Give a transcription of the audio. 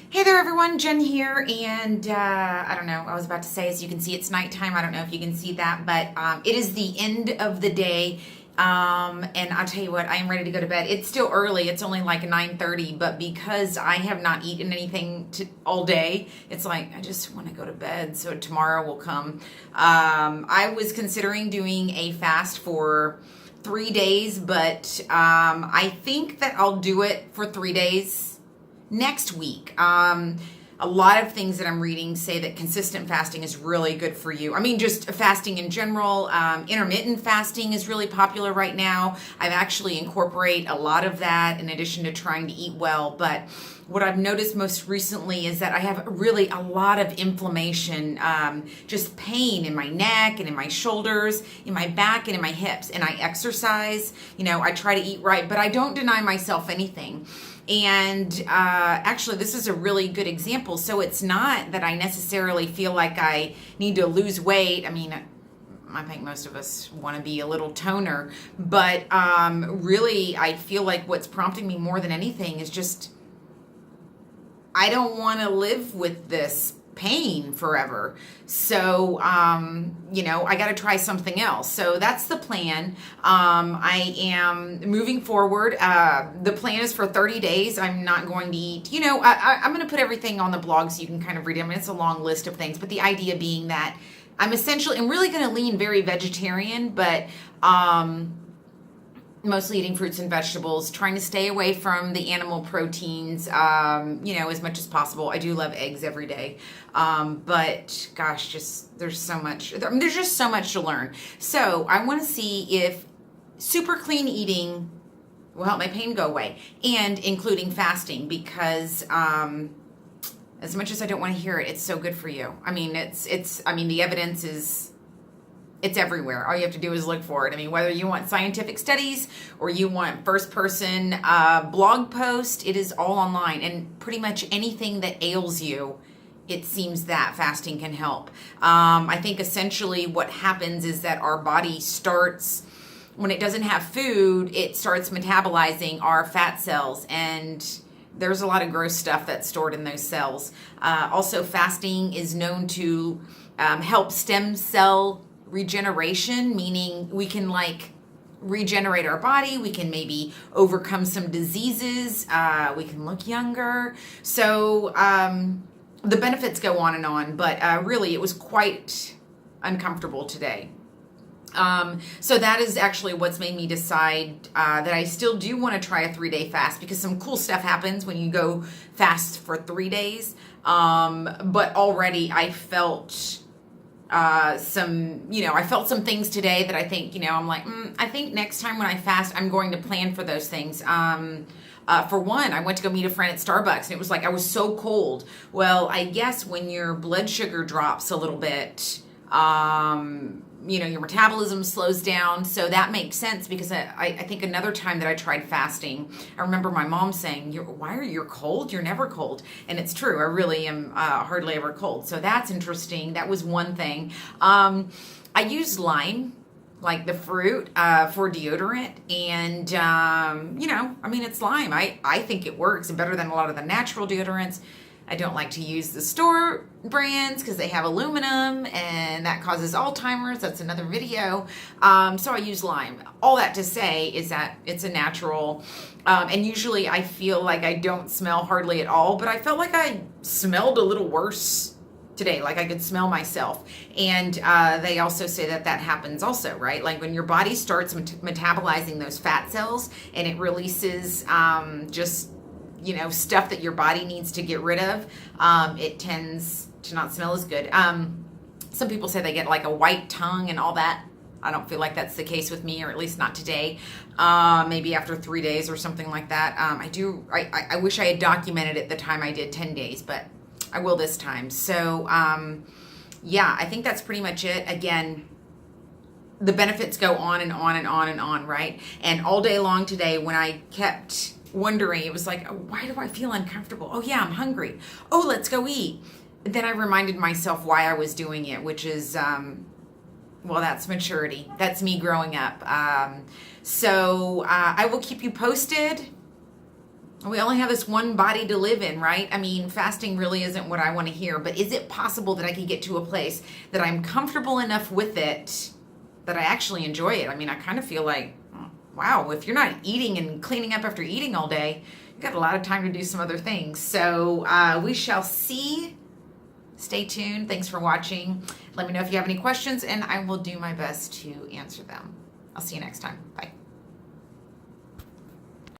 Hey there everyone, Jen here, and I don't know, I was about to say, as you can see, it's nighttime. I don't know if you can see that, but it is the end of the day, and I'll tell you what, I am ready to go to bed. It's still early, it's only like 9:30, but because I have not eaten anything all day, it's like, I just want to go to bed, so tomorrow will come. I was considering doing a fast for 3 days, but I think that I'll do it for 3 days next week. A lot of things that I'm reading say that consistent fasting is really good for you. I mean, just fasting in general. Intermittent fasting is really popular right now. I've actually incorporate a lot of that in addition to trying to eat well. But what I've noticed most recently is that I have really a lot of inflammation, just pain in my neck and in my shoulders, in my back and in my hips. And I exercise, I try to eat right, but I don't deny myself anything. And actually, this is a really good example. So it's not that I necessarily feel like I need to lose weight. I mean, I think most of us want to be a little toner, but really, I feel like what's prompting me more than anything is just, I don't want to live with this pain forever. So, I got to try something else. So that's the plan. I am moving forward. The plan is for 30 days. I'm not going to eat, I'm going to put everything on the blog so you can kind of read it. I mean, it's a long list of things, but the idea being that I'm really going to lean very vegetarian, but, mostly eating fruits and vegetables, trying to stay away from the animal proteins, as much as possible. I do love eggs every day. But gosh, there's just so much to learn. So I want to see if super clean eating will help my pain go away, and including fasting, because, as much as I don't want to hear it, it's so good for you. I mean, the evidence is, it's everywhere. All you have to do is look for it. I mean, whether you want scientific studies or you want first-person blog post, it is all online. And pretty much anything that ails you, it seems that fasting can help. I think essentially what happens is that our body starts, when it doesn't have food, it starts metabolizing our fat cells, and there's a lot of gross stuff that's stored in those cells. Also, fasting is known to help stem cell regeneration, meaning we can regenerate our body. We can maybe overcome some diseases. We can look younger. So the benefits go on and on, but really it was quite uncomfortable today. So that is actually what's made me decide that I still do want to try a 3-day fast, because some cool stuff happens when you go fast for 3 days. But already I felt I felt some things today that I think, I'm like, I think next time when I fast, I'm going to plan for those things. For one, I went to go meet a friend at Starbucks, and it was like, I was so cold. Well, I guess when your blood sugar drops a little bit, your metabolism slows down. So that makes sense, because I think another time that I tried fasting, I remember my mom saying, why are you cold? You're never cold. And it's true. I really am hardly ever cold. So that's interesting. That was one thing. I used lime, like the fruit, for deodorant. And, it's lime. I think it works better than a lot of the natural deodorants. I don't like to use the store brands because they have aluminum and that causes Alzheimer's. That's another video. So I use lime. All that to say is that it's a natural, and usually I feel like I don't smell hardly at all, but I felt like I smelled a little worse today, like I could smell myself. And they also say that happens also, right? Like when your body starts metabolizing those fat cells and it releases stuff that your body needs to get rid of, it tends to not smell as good. Some people say they get like a white tongue and all that. I don't feel like that's the case with me, or at least not today. Maybe after 3 days or something like that. I wish I had documented it the time I did 10 days, but I will this time. So, I think that's pretty much it. Again, the benefits go on and on and on and on, right? And all day long today, when I kept wondering, it was like, oh, why do I feel uncomfortable? Oh yeah, I'm hungry. Oh, let's go eat. Then I reminded myself why I was doing it, which is, that's maturity. That's me growing up. So I will keep you posted. We only have this one body to live in, right? I mean, fasting really isn't what I want to hear, but is it possible that I could get to a place that I'm comfortable enough with it that I actually enjoy it? I mean, I kind of feel like, wow, if you're not eating and cleaning up after eating all day, you've got a lot of time to do some other things. So we shall see. Stay tuned. Thanks for watching. Let me know if you have any questions, and I will do my best to answer them. I'll see you next time. Bye.